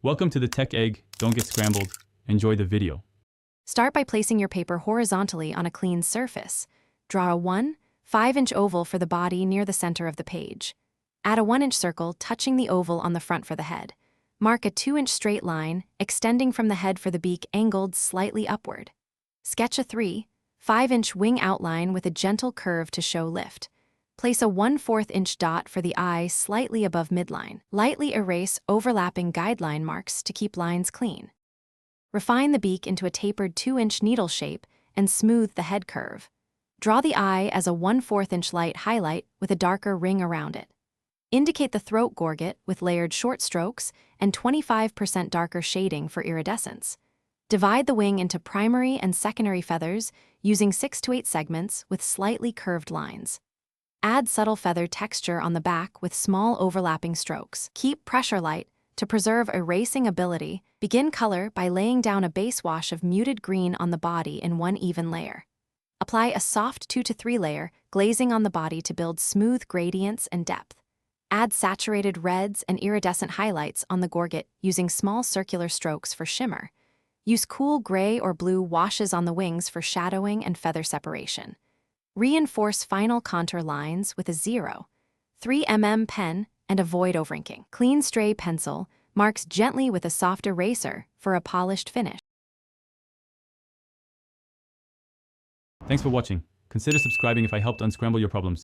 Welcome to the Tech Egg. Don't get scrambled. Enjoy the video. Start by placing your paper horizontally on a clean surface. Draw a 1/5-inch oval for the body near the center of the page. Add a 1-inch circle touching the oval on the front for the head. Mark a 2-inch straight line extending from the head for the beak angled slightly upward. Sketch a 3/5-inch wing outline with a gentle curve to show lift. Place a 1/4-inch dot for the eye slightly above midline. Lightly erase overlapping guideline marks to keep lines clean. Refine the beak into a tapered 2-inch needle shape and smooth the head curve. Draw the eye as a 1/4-inch light highlight with a darker ring around it. Indicate the throat gorget with layered short strokes and 25% darker shading for iridescence. Divide the wing into primary and secondary feathers using 6 to 8 segments with slightly curved lines. Add subtle feather texture on the back with small overlapping strokes. Keep pressure light to preserve erasing ability. Begin color by laying down a base wash of muted green on the body in one even layer. Apply a soft 2 to 3 layer glazing on the body to build smooth gradients and depth. Add saturated reds and iridescent highlights on the gorget using small circular strokes for shimmer. Use cool gray or blue washes on the wings for shadowing and feather separation. Reinforce final contour lines with a 0.3 mm pen and avoid overinking. Clean stray pencil marks gently with a soft eraser for a polished finish. Thanks for watching. Consider subscribing if I helped unscramble your problems.